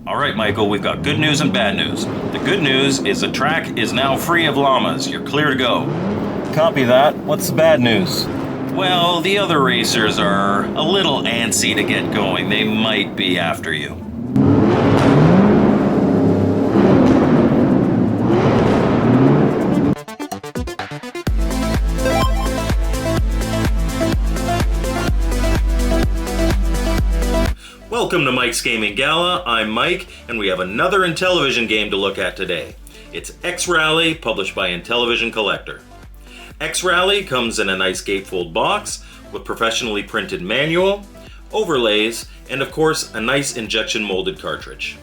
Alright, Michael, we've got good news and bad news. The good news is the track is now free of llamas. You're clear to go. Copy that. What's the bad news? Well, the other racers are a little antsy to get going. They might be after you. Welcome to Mike's Gaming Gala. I'm Mike, and we have another Intellivision game to look at today. It's X-Rally, published by Intellivision Collector. X-Rally comes in a nice gatefold box with professionally printed manual, overlays, and of course a nice injection molded cartridge.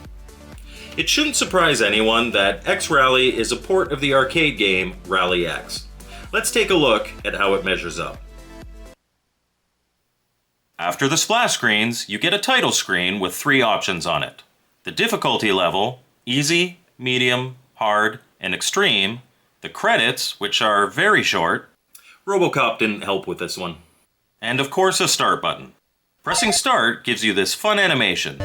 It shouldn't surprise anyone that X-Rally is a port of the arcade game Rally X. Let's take a look at how it measures up. After the splash screens, you get a title screen with 3 options on it. The difficulty level, easy, medium, hard, and extreme. The credits, which are very short. RoboCop didn't help with this one. And of course a start button. Pressing start gives you this fun animation.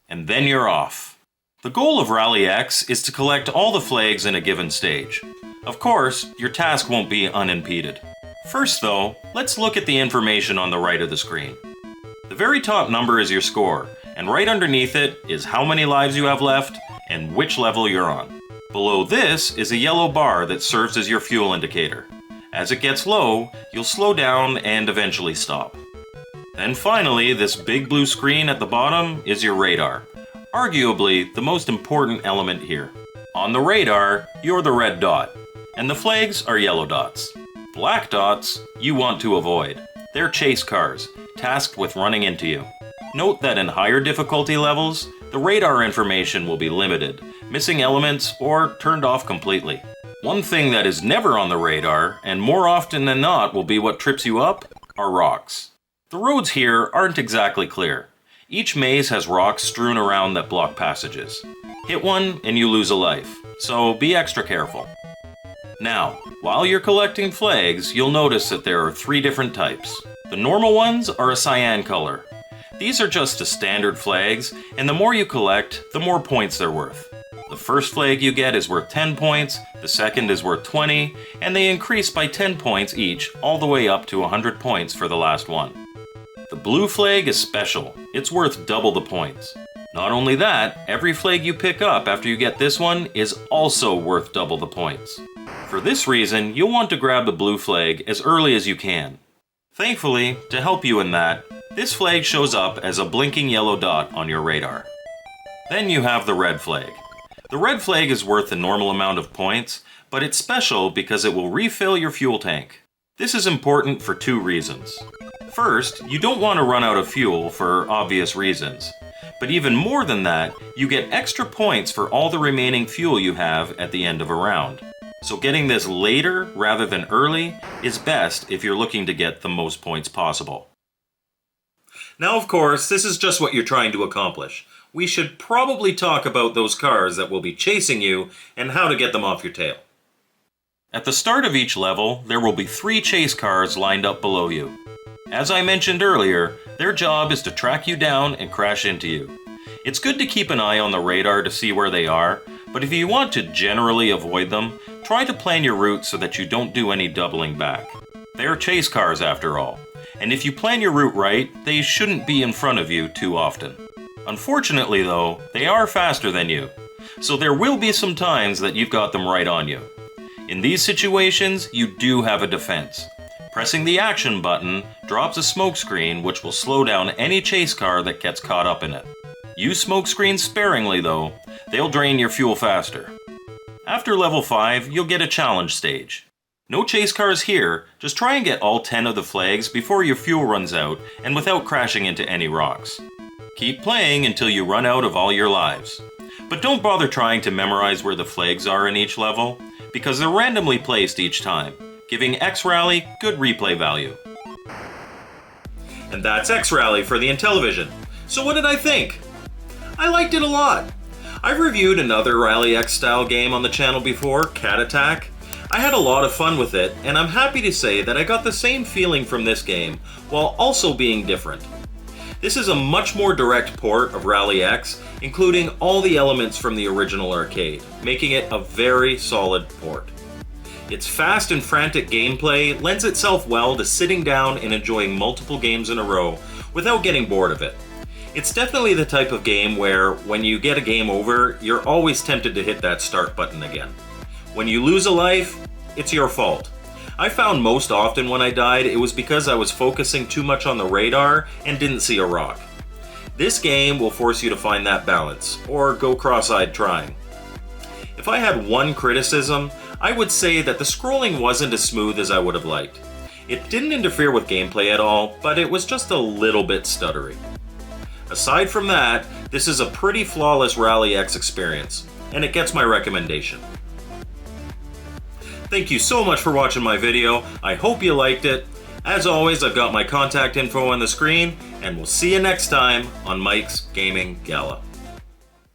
And then you're off. The goal of Rally X is to collect all the flags in a given stage. Of course, your task won't be unimpeded. First though, let's look at the information on the right of the screen. The very top number is your score, and right underneath it is how many lives you have left and which level you're on. Below this is a yellow bar that serves as your fuel indicator. As it gets low, you'll slow down and eventually stop. Then finally, this big blue screen at the bottom is your radar. Arguably the most important element here. On the radar, you're the red dot, and the flags are yellow dots. Black dots you want to avoid. They're chase cars, tasked with running into you. Note that in higher difficulty levels, the radar information will be limited, missing elements, or turned off completely. One thing that is never on the radar, and more often than not will be what trips you up, are rocks. The roads here aren't exactly clear. Each maze has rocks strewn around that block passages. Hit one and you lose a life, so be extra careful. Now, while you're collecting flags, you'll notice that there are 3 different types. The normal ones are a cyan color. These are just the standard flags, and the more you collect, the more points they're worth. The first flag you get is worth 10 points, the second is worth 20, and they increase by 10 points each, all the way up to 100 points for the last one. The blue flag is special. It's worth double the points. Not only that, every flag you pick up after you get this one is also worth double the points. For this reason, you'll want to grab the blue flag as early as you can. Thankfully, to help you in that, this flag shows up as a blinking yellow dot on your radar. Then you have the red flag. The red flag is worth the normal amount of points, but it's special because it will refill your fuel tank. This is important for 2 reasons. First, you don't want to run out of fuel for obvious reasons. But even more than that, you get extra points for all the remaining fuel you have at the end of a round. So getting this later rather than early is best if you're looking to get the most points possible. Now of course, this is just what you're trying to accomplish. We should probably talk about those cars that will be chasing you and how to get them off your tail. At the start of each level, there will be 3 chase cars lined up below you. As I mentioned earlier, their job is to track you down and crash into you. It's good to keep an eye on the radar to see where they are, but if you want to generally avoid them, try to plan your route so that you don't do any doubling back. They're chase cars after all, and if you plan your route right, they shouldn't be in front of you too often. Unfortunately though, they are faster than you, so there will be some times that you've got them right on you. In these situations, you do have a defense. Pressing the action button drops a smoke screen which will slow down any chase car that gets caught up in it. Use smoke screens sparingly though, they'll drain your fuel faster. After level 5, you'll get a challenge stage. No chase cars here, just try and get all 10 of the flags before your fuel runs out and without crashing into any rocks. Keep playing until you run out of all your lives. But don't bother trying to memorize where the flags are in each level, because they're randomly placed each time, giving X-Rally good replay value. And that's X-Rally for the Intellivision. So what did I think? I liked it a lot. I've reviewed another Rally X style game on the channel before, Cat Attack. I had a lot of fun with it, and I'm happy to say that I got the same feeling from this game, while also being different. This is a much more direct port of Rally X, including all the elements from the original arcade, making it a very solid port. Its fast and frantic gameplay lends itself well to sitting down and enjoying multiple games in a row without getting bored of it. It's definitely the type of game where, when you get a game over, you're always tempted to hit that start button again. When you lose a life, it's your fault. I found most often when I died it was because I was focusing too much on the radar and didn't see a rock. This game will force you to find that balance, or go cross-eyed trying. If I had one criticism, I would say that the scrolling wasn't as smooth as I would have liked. It didn't interfere with gameplay at all, but it was just a little bit stuttery. Aside from that, this is a pretty flawless Rally X experience, and it gets my recommendation. Thank you so much for watching my video. I hope you liked it. As always, I've got my contact info on the screen, and we'll see you next time on Mike's Gaming Gala.